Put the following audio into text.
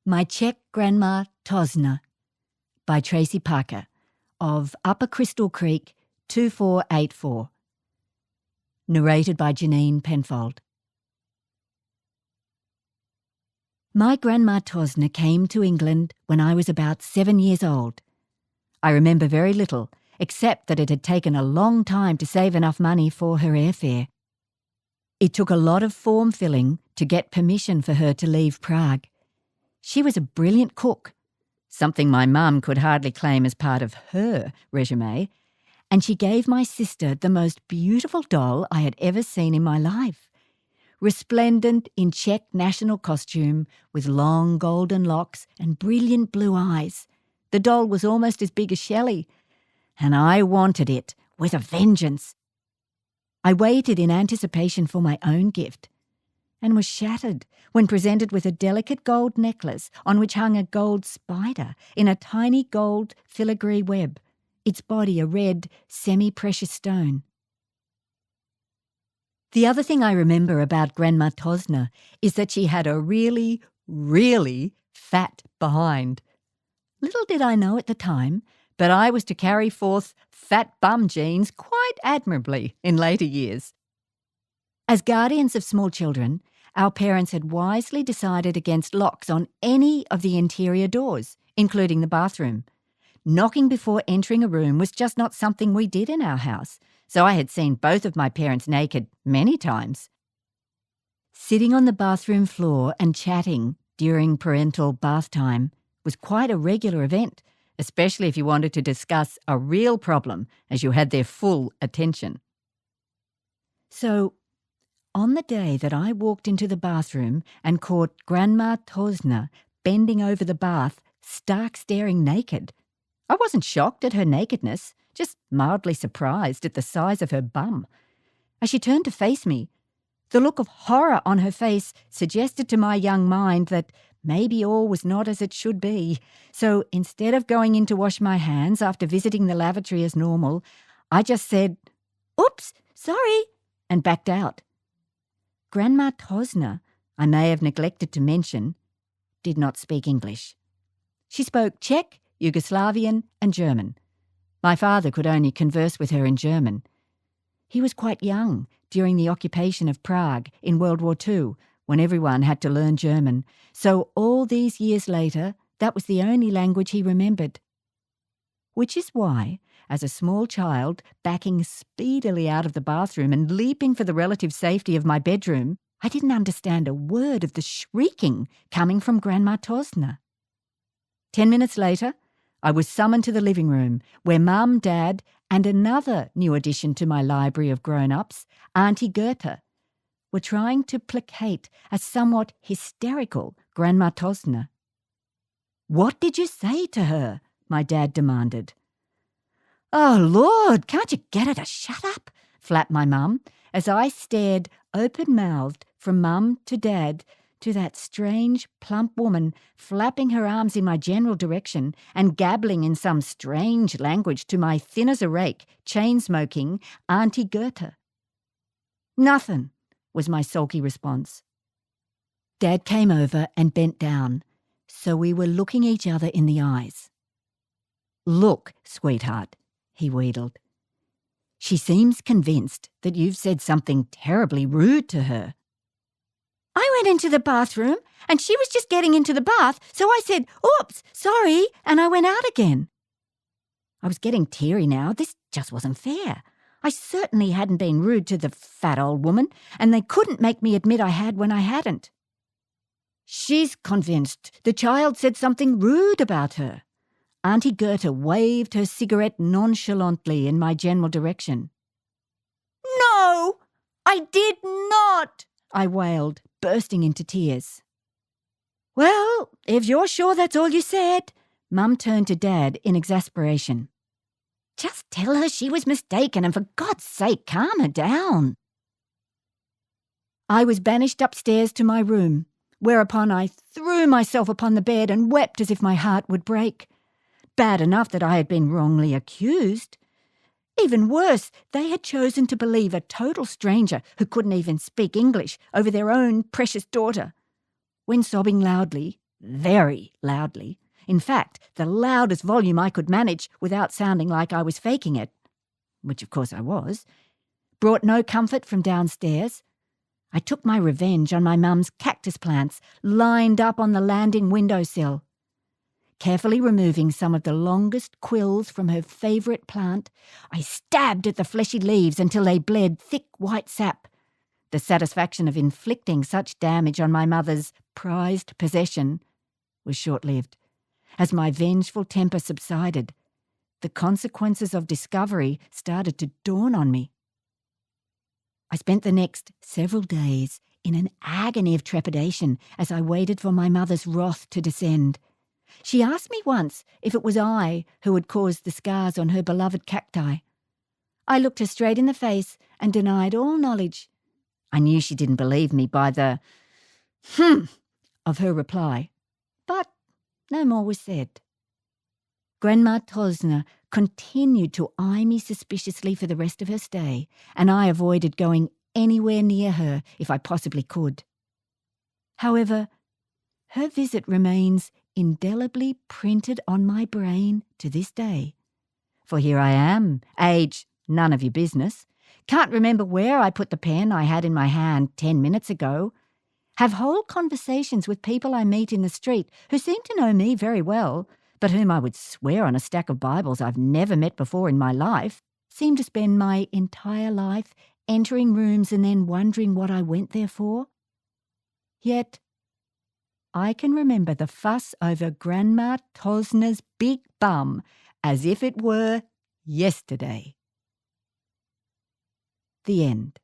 My Czech Grandma Tosner by Tracy Parker of Upper Crystal Creek 2484. Narrated by Janine Penfold. My Grandma Tosner came to England when I was about 7 years old. I remember very little, except that it had taken a long time to save enough money for her airfare. It took a lot of form filling to get permission for her to leave Prague. She was a brilliant cook, something my mum could hardly claim as part of her resume, and she gave my sister the most beautiful doll I had ever seen in my life. Resplendent in Czech national costume, with long golden locks and brilliant blue eyes. The doll was almost as big as Shelley, and I wanted it with a vengeance. I waited in anticipation for my own gift, and was shattered when presented with a delicate gold necklace on which hung a gold spider in a tiny gold filigree web, its body a red, semi-precious stone. The other thing I remember about Grandma Tosner is that she had a really, really fat behind. Little did I know at the time, but I was to carry forth fat bum genes quite admirably in later years. As guardians of small children, our parents had wisely decided against locks on any of the interior doors, including the bathroom. Knocking before entering a room was just not something we did in our house, so I had seen both of my parents naked many times. Sitting on the bathroom floor and chatting during parental bath time was quite a regular event, especially if you wanted to discuss a real problem as you had their full attention. So, on the day that I walked into the bathroom and caught Grandma Tosner bending over the bath, stark staring naked, I wasn't shocked at her nakedness, just mildly surprised at the size of her bum. As she turned to face me, the look of horror on her face suggested to my young mind that maybe all was not as it should be. So instead of going in to wash my hands after visiting the lavatory as normal, I just said, "Oops, sorry," and backed out. Grandma Tosner, I may have neglected to mention, did not speak English. She spoke Czech, Yugoslavian, and German. My father could only converse with her in German. He was quite young during the occupation of Prague in World War II, when everyone had to learn German, so all these years later, that was the only language he remembered. Which is why, as a small child, backing speedily out of the bathroom and leaping for the relative safety of my bedroom, I didn't understand a word of the shrieking coming from Grandma Tosner. 10 minutes later, I was summoned to the living room, where Mum, Dad, and another new addition to my library of grown-ups, Auntie Goethe, were trying to placate a somewhat hysterical Grandma Tosner. "What did you say to her?" my dad demanded. "Oh, Lord, can't you get her to shut up?" flapped my mum, as I stared open-mouthed from Mum to Dad to that strange, plump woman flapping her arms in my general direction and gabbling in some strange language to my thin-as-a-rake, chain-smoking Auntie Goethe. "Nothing," was my sulky response. Dad came over and bent down, so we were looking each other in the eyes. "Look, sweetheart," he wheedled. "She seems convinced that you've said something terribly rude to her." "I went into the bathroom and she was just getting into the bath, so I said, 'Oops, sorry,' and I went out again." I was getting teary now. This just wasn't fair. I certainly hadn't been rude to the fat old woman, and they couldn't make me admit I had when I hadn't. "She's convinced the child said something rude about her." Auntie Goethe waved her cigarette nonchalantly in my general direction. "No, I did not," I wailed, bursting into tears. "Well, if you're sure that's all you said," Mum turned to Dad in exasperation. "Just tell her she was mistaken and for God's sake calm her down." I was banished upstairs to my room, whereupon I threw myself upon the bed and wept as if my heart would break. Bad enough that I had been wrongly accused. Even worse, they had chosen to believe a total stranger who couldn't even speak English over their own precious daughter. When sobbing loudly, very loudly. In fact, the loudest volume I could manage without sounding like I was faking it, which of course I was, brought no comfort from downstairs. I took my revenge on my mum's cactus plants lined up on the landing windowsill. Carefully removing some of the longest quills from her favourite plant, I stabbed at the fleshy leaves until they bled thick white sap. The satisfaction of inflicting such damage on my mother's prized possession was short-lived. As my vengeful temper subsided, the consequences of discovery started to dawn on me. I spent the next several days in an agony of trepidation as I waited for my mother's wrath to descend. She asked me once if it was I who had caused the scars on her beloved cacti. I looked her straight in the face and denied all knowledge. I knew she didn't believe me by the of her reply, but no more was said. Grandma Tosner continued to eye me suspiciously for the rest of her stay, and I avoided going anywhere near her if I possibly could. However, her visit remains indelibly printed on my brain to this day. For here I am, age none of your business, can't remember where I put the pen I had in my hand 10 minutes ago, have whole conversations with people I meet in the street who seem to know me very well, but whom I would swear on a stack of Bibles I've never met before in my life, seem to spend my entire life entering rooms and then wondering what I went there for. Yet I can remember the fuss over Grandma Tosner's big bum as if it were yesterday. The end.